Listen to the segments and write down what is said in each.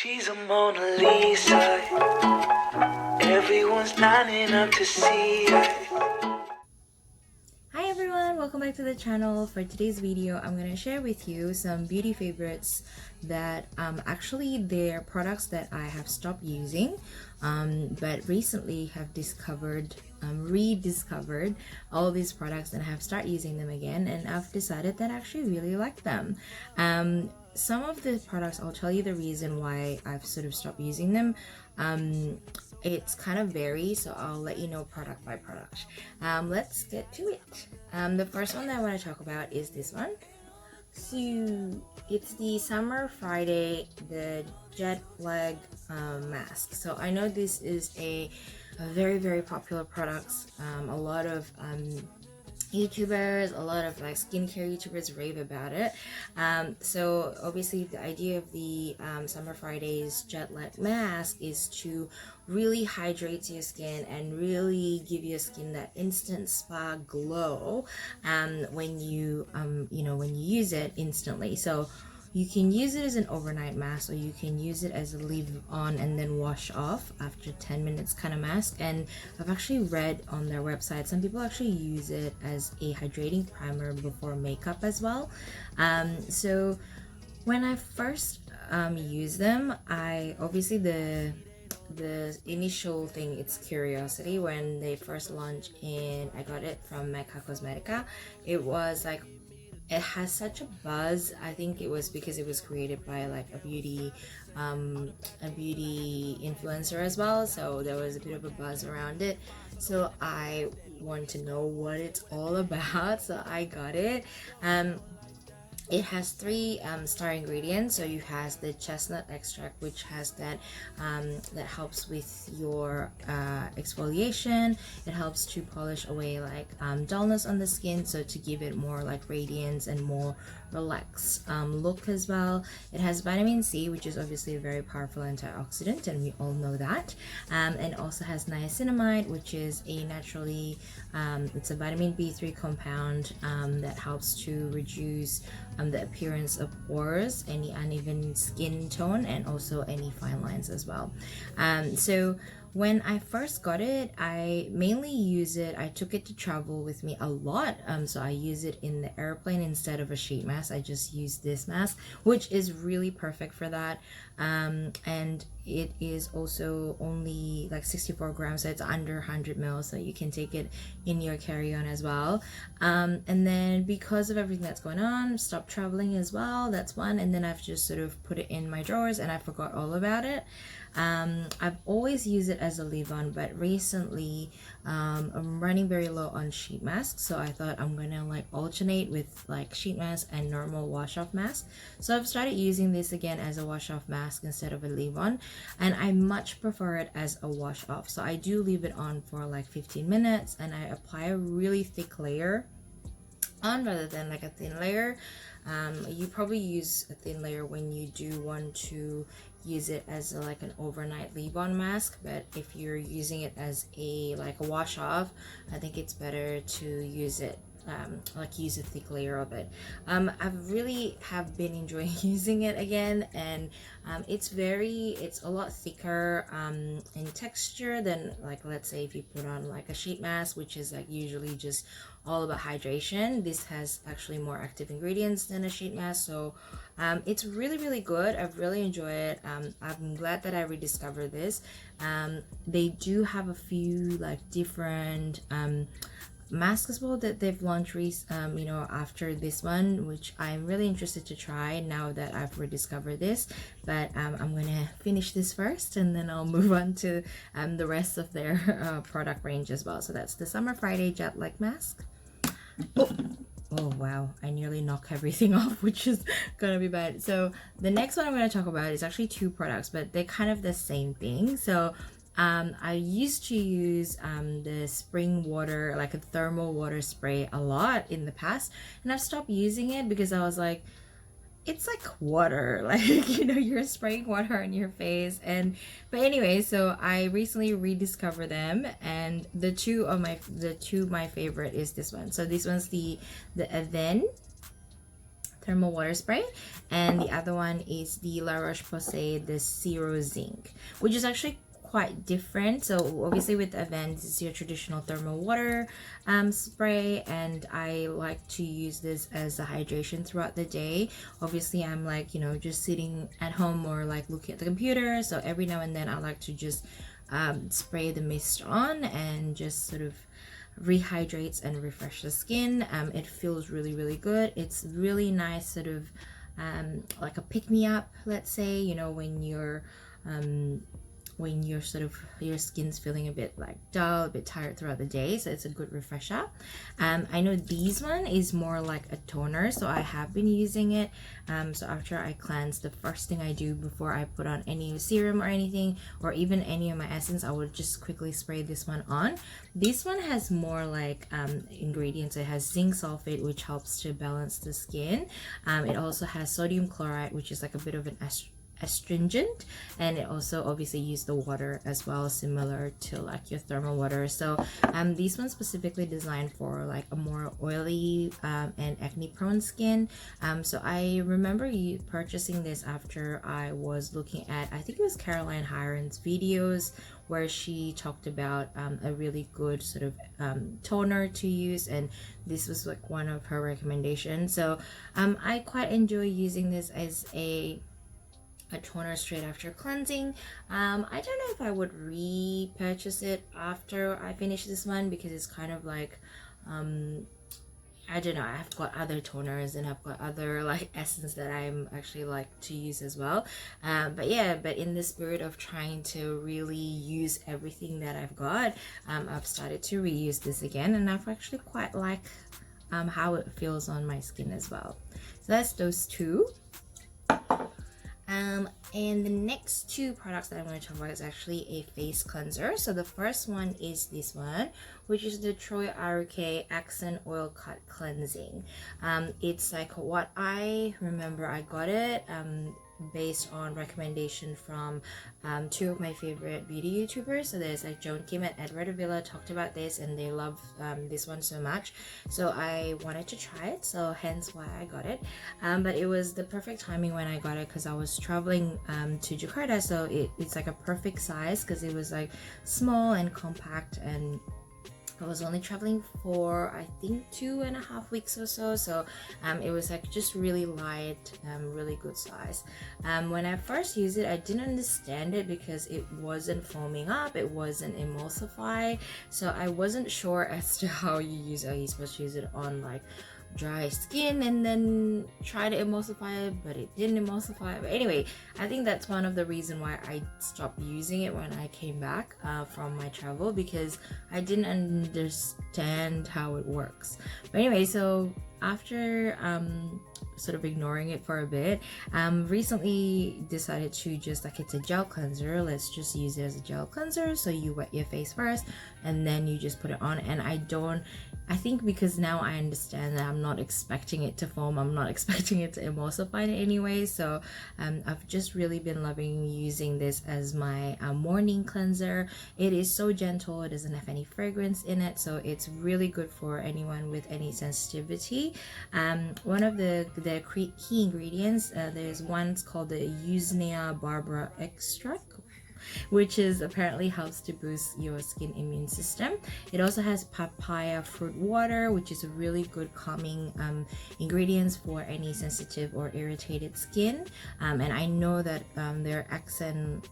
She's a Mona Lisa. Everyone's lining up to see her. Hi everyone, welcome back to the channel. For today's video, I'm going to share with you some beauty favorites that actually they're products that I have stopped using but recently have rediscovered all these products and have started using them again, and I've decided that I actually really like them. Some of the products, I'll tell you the reason why I've sort of stopped using them. It's kind of varies, so I'll let you know product by product. Let's get to it. The first one that I want to talk about is this one. So it's the Summer Friday, the jet lag mask. So I know this is a very popular product. A lot of YouTubers, a lot of like skincare YouTubers rave about it. So obviously the idea of the Summer Fridays jet lag mask is to really hydrate your skin and really give your skin that instant spa glow when you when you use it instantly. So you can use it as an overnight mask, or you can use it as a leave on and then wash off after 10 minutes kind of mask. And I've actually read on their website some people actually use it as a hydrating primer before makeup as well. So when I first use them, I obviously the initial thing, it's curiosity. When they first launched I got it from Mecca Cosmetica, it was like, it has such a buzz. I think it was because it was created by like a beauty influencer as well, so there was a bit of a buzz around it. So I want to know what it's all about, so I got it. It has three star ingredients. So you has the chestnut extract, which has that helps with your exfoliation. It helps to polish away like dullness on the skin, so to give it more like radiance and more relaxed look as well. It has vitamin C, which is obviously a very powerful antioxidant, and we all know that. And also has niacinamide, which is a naturally it's a vitamin B3 compound that helps to reduce the appearance of pores, any uneven skin tone, and also any fine lines as well. So when I first got it, I mainly use it, I took it to travel with me a lot. So I use it in the airplane instead of a sheet mask. I just use this mask, which is really perfect for that. And it is also only like 64 grams, so it's under 100 ml, so you can take it in your carry-on as well. And then because of everything that's going on, stopped traveling as well, that's one. And then I've just sort of put it in my drawers and I forgot all about it. I've always used it as a leave-on, but recently I'm running very low on sheet masks, so I thought I'm gonna like alternate with like sheet mask and normal wash-off mask. So I've started using this again as a wash-off mask instead of a leave-on, and I much prefer it as a wash-off. So I do leave it on for like 15 minutes and I apply a really thick layer on rather than like a thin layer. You probably use a thin layer when you do want to use it as like an overnight leave-on mask, but if you're using it as a wash off, I think it's better to use it use a thick layer of it. I've really have been enjoying using it again, and it's a lot thicker in texture than, like, let's say if you put on like a sheet mask, which is like usually just all about hydration. This has actually more active ingredients than a sheet mask, so it's really good. I've really enjoyed it. I'm glad that I rediscovered this. They do have a few like different masks as well that they've launched after this one, which I'm really interested to try now that I've rediscovered this. But I'm gonna finish this first and then I'll move on to the rest of their product range as well. So that's the Summer Friday jet lag mask. Oh wow, I nearly knocked everything off, which is gonna be bad. So the next one I'm going to talk about is actually two products, but they're kind of the same thing. So I used to use the spring water, like a thermal water spray, a lot in the past, and I've stopped using it because I was like, it's like water, like, you're spraying water on your face. But anyway, so I recently rediscovered them, and the two my favorite is this one. So this one's the Aven thermal water spray, and the other one is the La Roche-Posay, the Zero Zinc, which is actually quite different. So obviously with Avent, this is your traditional thermal water spray, and I like to use this as a hydration throughout the day. Obviously I'm like, you know, just sitting at home or like looking at the computer, so every now and then I like to just spray the mist on and just sort of rehydrates and refresh the skin. It feels really good. It's really nice, sort of like a pick-me-up, let's say, you know, when you're sort of, your skin's feeling a bit like dull, a bit tired throughout the day, so it's a good refresher. I know this one is more like a toner, so I have been using it. So after I cleanse, the first thing I do before I put on any serum or anything, or even any of my essence, I would just quickly spray this one on. This one has more like ingredients. It has zinc sulfate, which helps to balance the skin. It also has sodium chloride, which is like a bit of an astringent, and it also obviously use the water as well, similar to like your thermal water. So these ones specifically designed for like a more oily and acne prone skin. So I remember you purchasing this after I was looking at, I think it was Caroline Hiron's videos, where she talked about a really good sort of toner to use, and this was like one of her recommendations. So I quite enjoy using this as a toner straight after cleansing. I don't know if I would repurchase it after I finish this one, because it's kind of like I don't know, I've got other toners and I've got other like essence that I'm actually like to use as well. But yeah, but in the spirit of trying to really use everything that I've got, I've started to reuse this again, and I've actually quite like how it feels on my skin as well. So that's those two. And the next two products that I'm going to talk about is actually a face cleanser. So the first one is this one, which is the Troy Aruke Accent Oil Cut Cleansing. It's like what I remember, I got it based on recommendation from two of my favorite beauty YouTubers. So there's like Joan Kim and Edward Avila talked about this, and they love this one so much, so I wanted to try it, so hence why I got it. But it was the perfect timing when I got it, because I was traveling to Jakarta, so it's like a perfect size, because it was like small and compact, and I was only traveling for I think 2.5 weeks or so, so it was like just really light, really good size. When I first used it, I didn't understand it because it wasn't foaming up, it wasn't emulsify, so I wasn't sure as to how you use it. Are you supposed to use it on like dry skin and then try to emulsify it, but it didn't emulsify. But anyway, I think that's one of the reasons why I stopped using it when I came back from my travel, because I didn't understand how it works. But anyway, so after sort of ignoring it for a bit, recently decided to just, like, it's a gel cleanser, let's just use it as a gel cleanser. So you wet your face first and then you just put it on, and I think because now I understand that I'm not expecting it to foam, I'm not expecting it to emulsify in any way. So I've just really been loving using this as my morning cleanser. It is so gentle, it doesn't have any fragrance in it, so it's really good for anyone with any sensitivity. One of the key ingredients, there's one called the Usnea barbara extract, which is apparently helps to boost your skin immune system. It also has papaya fruit water, which is a really good calming ingredients for any sensitive or irritated skin. And I know that their accent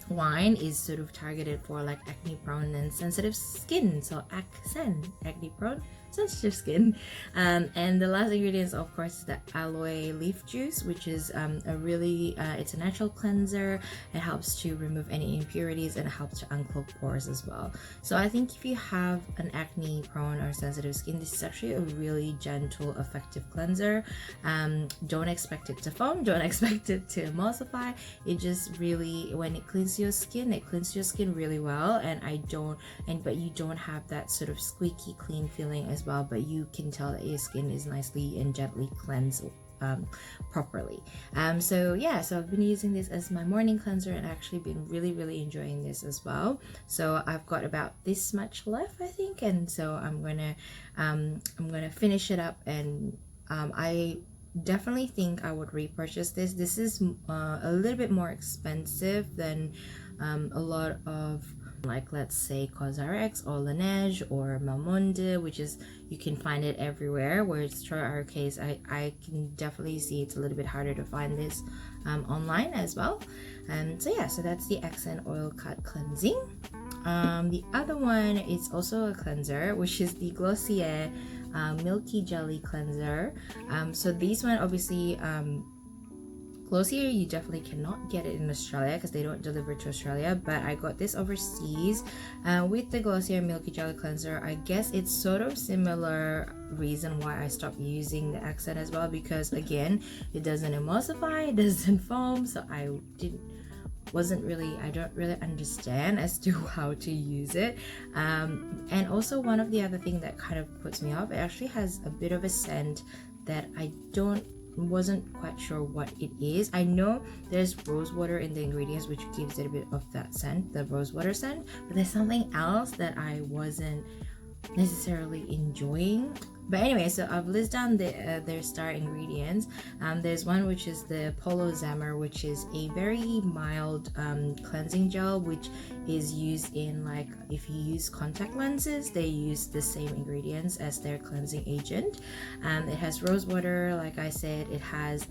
line is sort of targeted for like acne prone and sensitive skin, so accent acne prone sensitive skin. And the last ingredient, of course, is the aloe leaf juice, which is a really it's a natural cleanser. It helps to remove any impurities and it helps to unclog pores as well. So I think if you have an acne prone or sensitive skin, this is actually a really gentle, effective cleanser. Don't expect it to foam, don't expect it to emulsify. It just really, when it cleans your skin, it cleans your skin really well, but you don't have that sort of squeaky clean feeling as well, but you can tell that your skin is nicely and gently cleansed properly. So yeah, so I've been using this as my morning cleanser and actually been really enjoying this as well. So I've got about this much left, I think, and so I'm gonna finish it up. And I definitely think I would repurchase this. This is a little bit more expensive than a lot of, like, let's say Cosrx or Laneige or Mamonde, which is, you can find it everywhere, whereas for our case, I can definitely see it's a little bit harder to find this online as well. So yeah, so that's the Accent Oil Cut Cleansing. The other one is also a cleanser, which is the Glossier Milky Jelly Cleanser. So these one, obviously, Glossier, you definitely cannot get it in Australia because they don't deliver to Australia, but I got this overseas with the Glossier Milky Jelly Cleanser. I guess it's sort of similar reason why I stopped using the Accent as well, because again, it doesn't emulsify, it doesn't foam, so I don't really understand as to how to use it. And also, one of the other things that kind of puts me off, it actually has a bit of a scent that I wasn't quite sure what it is. I know there's rose water in the ingredients, which gives it a bit of that scent, the rose water scent, but there's something else that I wasn't necessarily enjoying. But anyway, so I've listed down their star ingredients. There's one which is the Polo Zammer, which is a very mild cleansing gel, which is used in, like, if you use contact lenses, they use the same ingredients as their cleansing agent. It has rose water, like I said. It has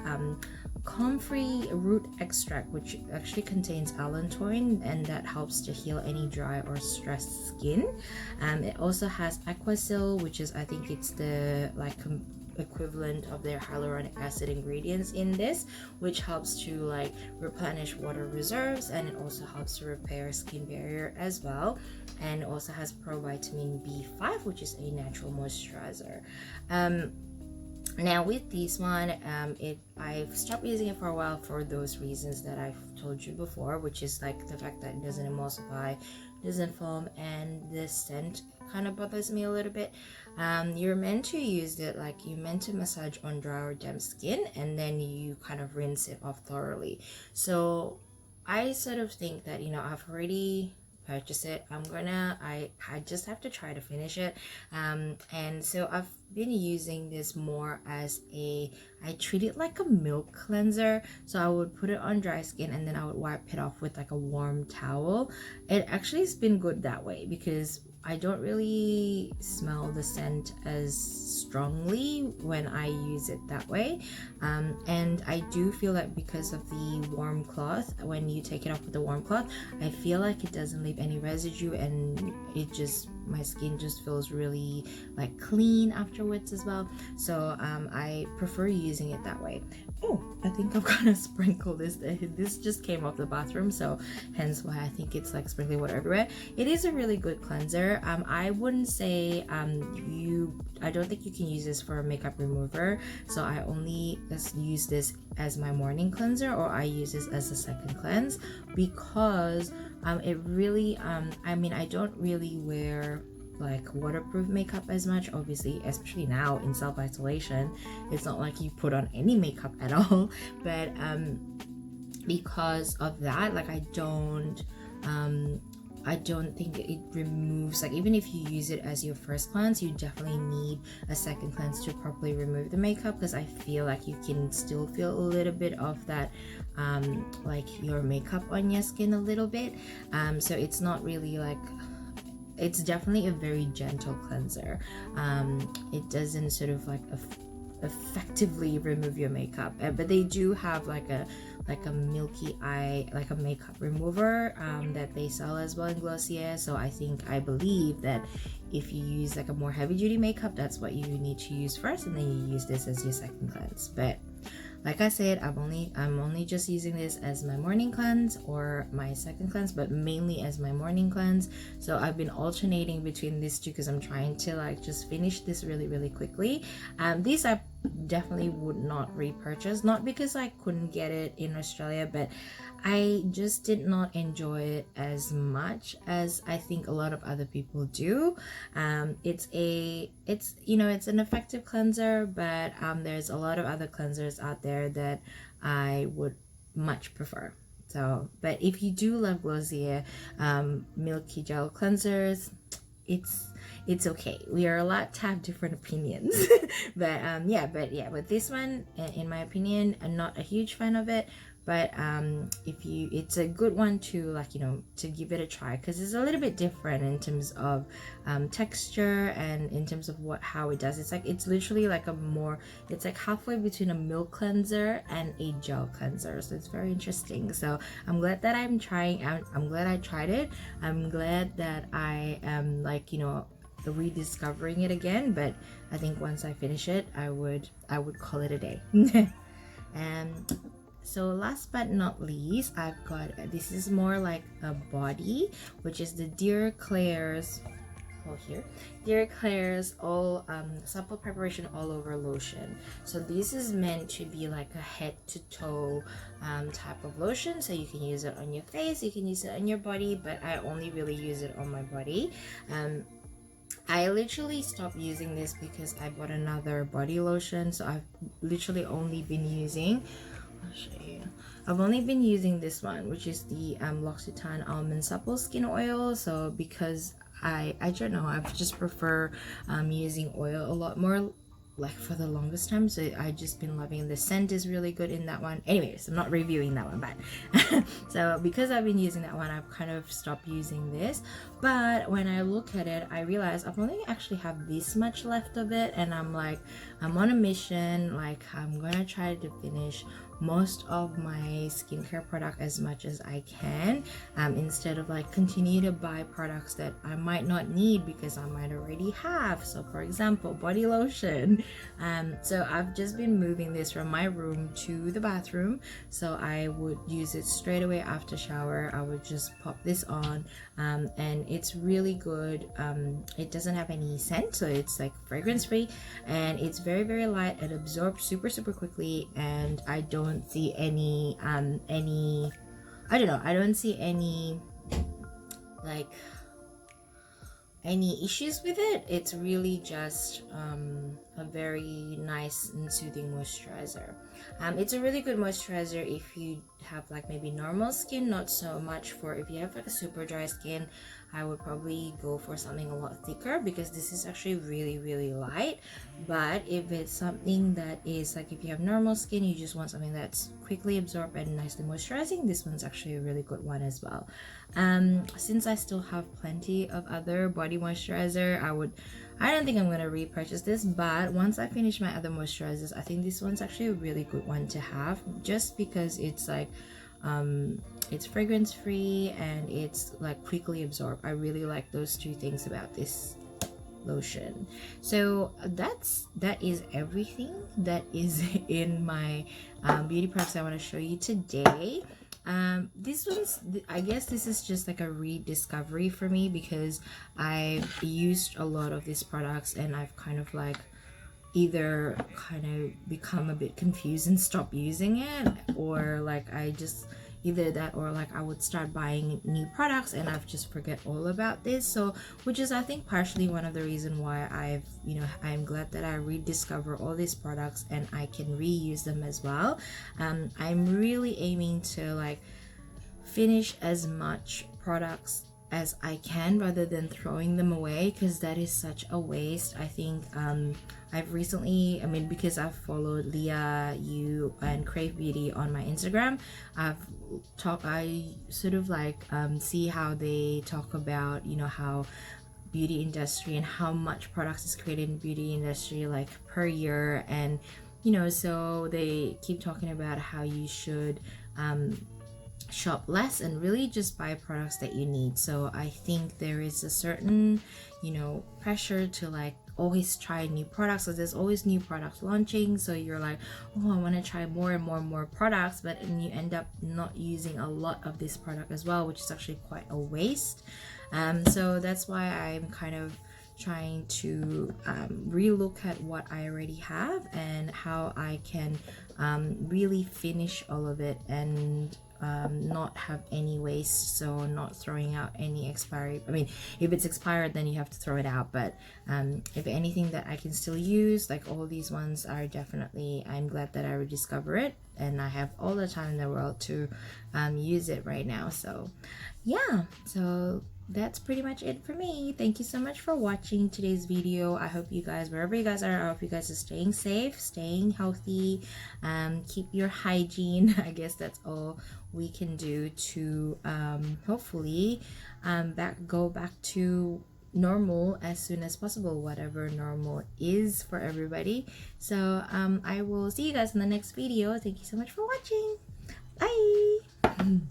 comfrey root extract, which actually contains allantoin, and that helps to heal any dry or stressed skin. It also has Aquasil, which is, I think it's the equivalent of their hyaluronic acid ingredients in this, which helps to like replenish water reserves, and it also helps to repair skin barrier as well. And it also has provitamin B5, which is a natural moisturizer. Now with this one, I've stopped using it for a while for those reasons that I've told you before, which is like the fact that it doesn't emulsify, doesn't foam, and the scent kind of bothers me a little bit. You're meant to use it, like, you're meant to massage on dry or damp skin, and then you kind of rinse it off thoroughly. So I sort of think that, I've already purchase it. I just have to try to finish it. And so I've been using this more as I treat it like a milk cleanser. So I would put it on dry skin and then I would wipe it off with like a warm towel. It actually has been good that way because I don't really smell the scent as strongly when I use it that way. And I do feel like because of the warm cloth, when you take it off with the warm cloth, I feel like it doesn't leave any residue, and my skin just feels really like clean afterwards as well. So I prefer using it that way. Oh, I think I've got to sprinkle this. This just came off the bathroom, so hence why I think it's like sprinkling water everywhere. It is a really good cleanser. I wouldn't say I don't think you can use this for a makeup remover. So I only just use this as my morning cleanser, or I use this as a second cleanse, because it really I don't really wear like waterproof makeup as much, obviously, especially now in self-isolation. It's not like you put on any makeup at all, but because of that, like I don't think it removes, like, even if you use it as your first cleanse, you definitely need a second cleanse to properly remove the makeup, because I feel like you can still feel a little bit of that like your makeup on your skin a little bit. So it's not really like, it's definitely a very gentle cleanser. It doesn't sort of like effectively remove your makeup, but they do have like a milky eye, like a makeup remover that they sell as well in Glossier. So I believe that if you use like a more heavy duty makeup, that's what you need to use first, and then you use this as your second cleanse. But like I said, I'm only just using this as my morning cleanse or my second cleanse, but mainly as my morning cleanse. So I've been alternating between these two because I'm trying to like just finish this really, really quickly. These I definitely would not repurchase, not because I couldn't get it in Australia, but I just did not enjoy it as much as I think a lot of other people do. It's an effective cleanser, but there's a lot of other cleansers out there that I would much prefer. So, but if you do love Glossier milky gel cleansers, it's okay. We are allowed to have different opinions. But this one, in my opinion, I'm not a huge fan of it. But it's a good one to, like, to give it a try, because it's a little bit different in terms of texture, and in terms of how it does. It's literally like it's like halfway between a milk cleanser and a gel cleanser, so it's very interesting. So I'm glad that I'm glad I tried it. I'm glad that I am, like, rediscovering it again. But I think once I finish it, I would call it a day. And so last but not least, I've got, this is more like a body, which is the Dear Claire's all supple preparation all over lotion. So this is meant to be like a head to toe type of lotion, so you can use it on your face, you can use it on your body, but I only really use it on my body. I literally stopped using this because I bought another body lotion, so I've literally only been using, I'll show you. I've only been using this one, which is the L'Occitane Almond Supple Skin Oil. So because I don't know, I just prefer using oil a lot more, like, for the longest time. So I just been loving, the scent is really good in that one. Anyways, I'm not reviewing that one, but so because I've been using that one, I've kind of stopped using this. But when I look at it, I realize I've only actually have this much left of it, and I'm like, I'm on a mission. Like, I'm gonna try to finish most of my skincare product as much as I can, instead of like continue to buy products that I might not need because I might already have. So for example, body lotion. So I've just been moving this from my room to the bathroom, so I would use it straight away after shower. I would just pop this on, and it's really good. It doesn't have any scent, so it's like fragrance free, and it's very, very light. It absorbs super, super quickly, and I don't see any I don't know, I don't see any like any issues with it. It's really just a very nice and soothing moisturizer. It's a really good moisturizer if you have like maybe normal skin, not so much for if you have like a super dry skin. I would probably go for something a lot thicker, because this is actually really, really light. But if it's something that is like, if you have normal skin, you just want something that's quickly absorbed and nicely moisturizing, this one's actually a really good one as well. Since I still have plenty of other body moisturizer, I don't think I'm gonna repurchase this, but once I finish my other moisturizers, I think this one's actually a really good one to have, just because it's like it's fragrance free and it's like quickly absorbed. I really like those two things about this lotion. So that is everything that is in my beauty products I want to show you today. This one's, I guess this is just like a rediscovery for me, because I've used a lot of these products and I've kind of like either kind of become a bit confused and stop using it, or like I just either that, or like I would start buying new products and I've just forget all about this. So which is, I think, partially one of the reason why I'm glad that I rediscover all these products and I can reuse them as well. I'm really aiming to like finish as much products as I can rather than throwing them away, because that is such a waste. I think I've recently, because I've followed Leah, you, and Crave Beauty on my Instagram, I sort of like see how they talk about, how beauty industry and how much products is created in beauty industry like per year, and so they keep talking about how you should shop less and really just buy products that you need. So I think there is a certain pressure to like always try new products, so there's always new products launching, so you're like, oh, I want to try more and more and more products, but and you end up not using a lot of this product as well, which is actually quite a waste. So that's why I'm kind of trying to relook at what I already have and how I can really finish all of it and not have any waste, so not throwing out any expiry. If it's expired, then you have to throw it out, but if anything that I can still use, like all these ones are definitely, I'm glad that I rediscover it and I have all the time in the world to use it right now. So yeah, so that's pretty much it for me. Thank you so much for watching today's video. I hope you guys, wherever you guys are, I hope you guys are staying safe, staying healthy, keep your hygiene. I guess that's all we can do to hopefully go back to normal as soon as possible, whatever normal is for everybody. So I will see you guys in the next video. Thank you so much for watching. Bye.